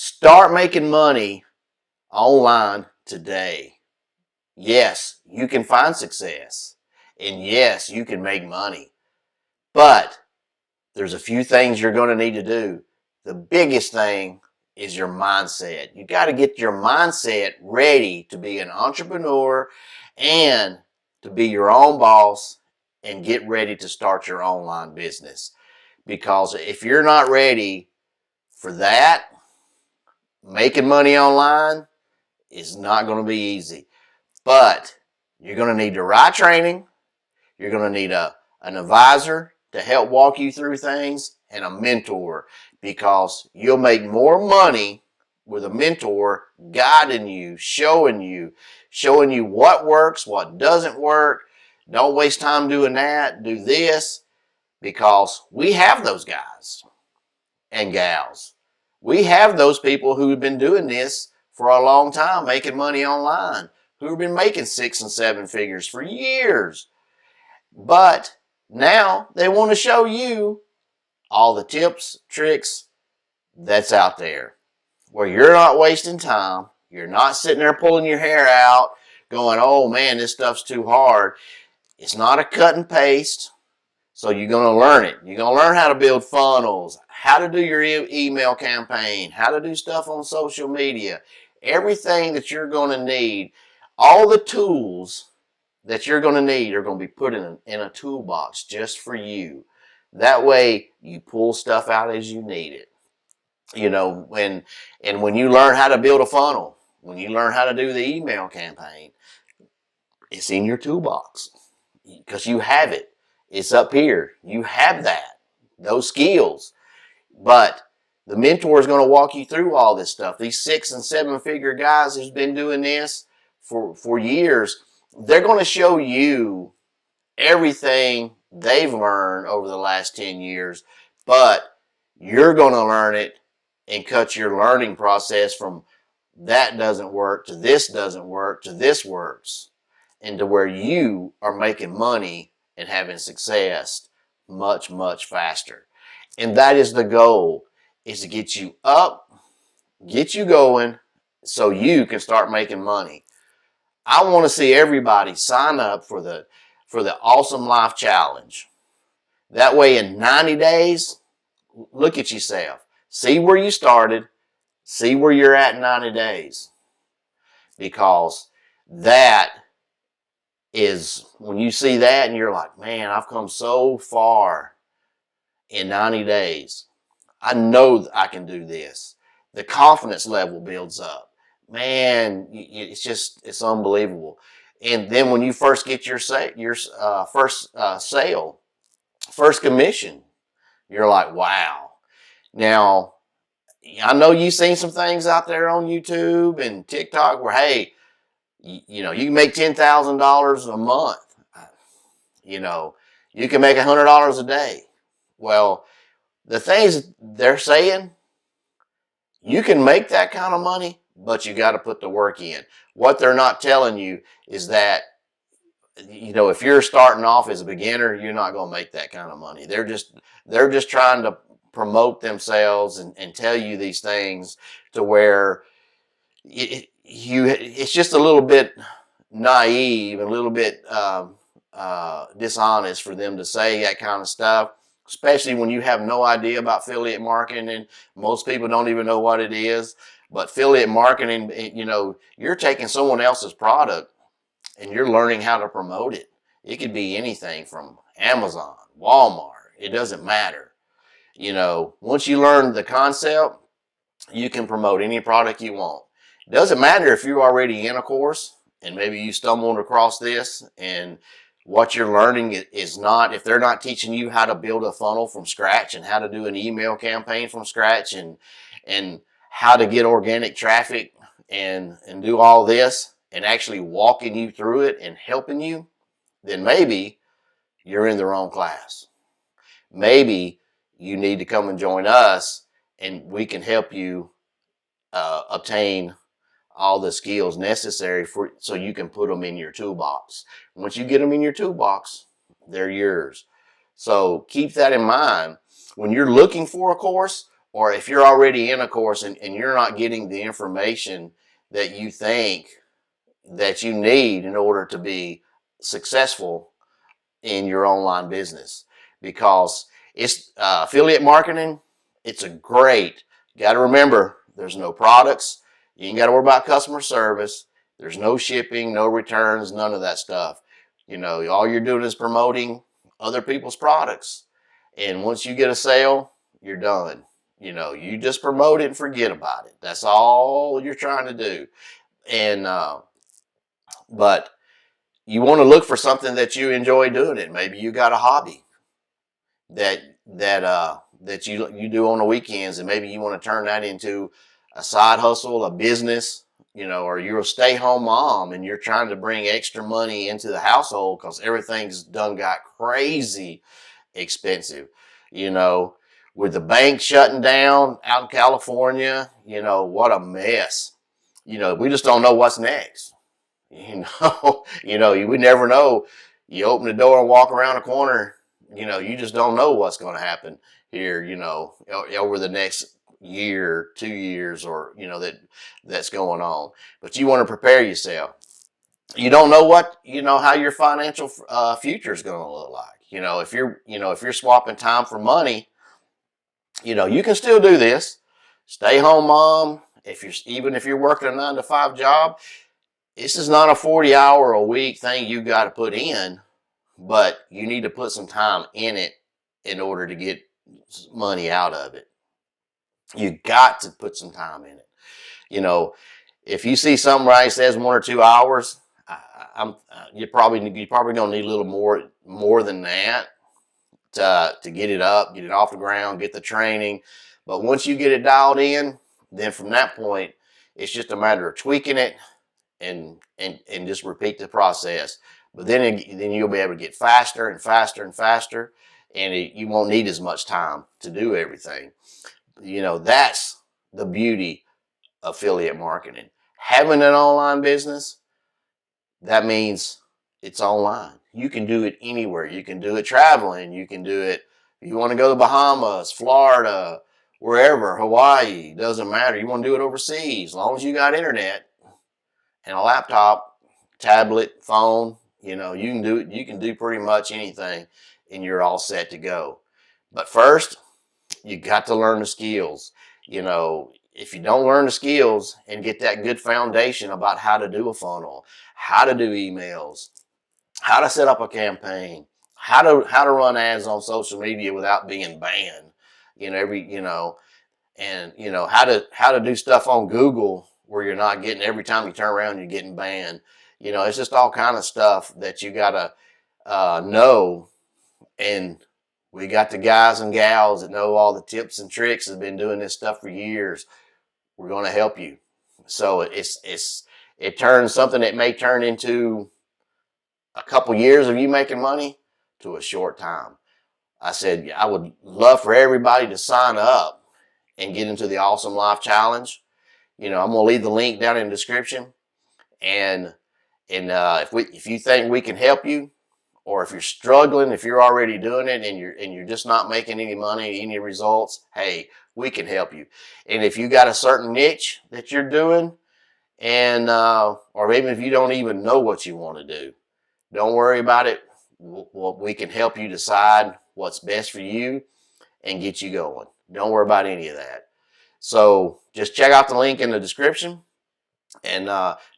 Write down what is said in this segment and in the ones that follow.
Start making money online today. Yes, you can find success. And yes, you can make money. But there's a few things you're going to need to do. The biggest thing is your mindset. You got to get your mindset ready to be an entrepreneur and to be your own boss and get ready to start your online business. Because if you're not ready for that, making money online is not going to be easy. But you're going to need the right training. You're going to need an advisor to help walk you through things and a mentor, because you'll make more money with a mentor guiding you, showing you what works, what doesn't work. Don't waste time doing that. Do this, because we have those guys and gals. We have those people who have been doing this for a long time, making money online, who have been making 6 and 7 figures for years. But now they want to show you all the tips, tricks that's out there, where you're not wasting time. You're not sitting there pulling your hair out going, oh man, this stuff's too hard. It's not a cut and paste. So you're going to learn it. You're going to learn how to build funnels, how to do your email campaign, how to do stuff on social media, everything that you're going to need. All the tools that you're going to need are going to be put in a toolbox just for you. That way you pull stuff out as you need it. When you learn how to build a funnel, when you learn how to do the email campaign, it's in your toolbox because you have it. It's up here. You have those skills. But the mentor is going to walk you through all this stuff. These 6 and 7 figure guys who's been doing this for years, they're going to show you everything they've learned over the last 10 years, but you're going to learn it and cut your learning process from that doesn't work to this doesn't work to this works, and to where you are making money and having success much, much faster. And that is the goal, is to get you up, get you going, so you can start making money. I want to see everybody sign up for the Awesome Life Challenge. That way in 90 days, look at yourself. See where you started. See where you're at in 90 days. Because that is, when you see that and you're like, man, I've come so far in 90 days. I know that I can do this. The confidence level builds up. Man, it's unbelievable. And then when you first get your first sale, first commission, you're like, wow. Now, I know you've seen some things out there on YouTube and TikTok where, hey, you can make $10,000 a month. You can make $100 a day. Well, the things they're saying, you can make that kind of money, but you got to put the work in. What they're not telling you is that, if you're starting off as a beginner, you're not going to make that kind of money. They're just trying to promote themselves and tell you these things to where it's just a little bit naive, a little bit dishonest for them to say that kind of stuff, especially when you have no idea about affiliate marketing, and most people don't even know what it is. But affiliate marketing, you're taking someone else's product and you're learning how to promote it. It could be anything from Amazon, Walmart. It doesn't matter. Once you learn the concept, you can promote any product you want. It doesn't matter if you're already in a course and maybe you stumbled across this and what you're learning is not, if they're not teaching you how to build a funnel from scratch and how to do an email campaign from scratch and how to get organic traffic and do all this and actually walking you through it and helping you, then maybe you're in the wrong class. Maybe you need to come and join us and we can help you obtain all the skills necessary so you can put them in your toolbox. Once you get them in your toolbox, they're yours. So keep that in mind. When you're looking for a course or if you're already in a course and you're not getting the information that you think that you need in order to be successful in your online business, because it's affiliate marketing. It's a great, you got to remember, there's no products. You ain't got to worry about customer service. There's no shipping, no returns, none of that stuff. All you're doing is promoting other people's products. And once you get a sale, you're done. You just promote it and forget about it. That's all you're trying to do. And but you want to look for something that you enjoy doing it. Maybe you got a hobby that you do on the weekends, and maybe you want to turn that into a side hustle, a business, or you're a stay-home mom and you're trying to bring extra money into the household because everything's got crazy expensive. With the bank shutting down out in California, what a mess. We just don't know what's next. We never know. You open the door and walk around the corner, you just don't know what's going to happen here, over the next year, 2 years, or, that's going on. But you want to prepare yourself. You don't know how your financial future is going to look like. If you're swapping time for money, you can still do this. Stay home mom. Even if you're working a 9-to-5 job, this is not a 40-hour-a-week thing you got to put in, but you need to put some time in it in order to get money out of it. You got to put some time in it. If you see something where it says 1 or 2 hours, you're probably gonna need a little more than that to get it up, get it off the ground, get the training. But once you get it dialed in, then from that point, it's just a matter of tweaking it and just repeat the process. But then you'll be able to get faster and faster and faster, and you won't need as much time to do everything. That's the beauty of affiliate marketing. Having an online business, that means it's online. You can do it anywhere. You can do it traveling. You can do it if you want to go to the Bahamas, Florida, wherever, Hawaii, doesn't matter. You want to do it overseas, as long as you got internet and a laptop, tablet, phone, you can do it. You can do pretty much anything and you're all set to go. But first, you got to learn the skills. If you don't learn the skills and get that good foundation about how to do a funnel, how to do emails, how to set up a campaign, how to run ads on social media without being banned, how to do stuff on Google where you're not getting, every time you turn around you're getting banned. It's just all kind of stuff that you gotta know. And we got the guys and gals that know all the tips and tricks, have been doing this stuff for years. We're going to help you. So it turns something that may turn into a couple years of you making money to a short time. I said I would love for everybody to sign up and get into the Awesome Life Challenge. I'm going to leave the link down in the description. And if you think we can help you, or if you're struggling, if you're already doing it and you're just not making any money, any results, hey, we can help you. And if you got a certain niche that you're doing, and or even if you don't even know what you want to do, don't worry about it. We can help you decide what's best for you and get you going. Don't worry about any of that. So just check out the link in the description, and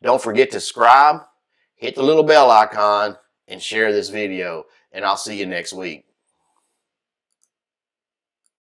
don't forget to subscribe, hit the little bell icon, and share this video, and I'll see you next week.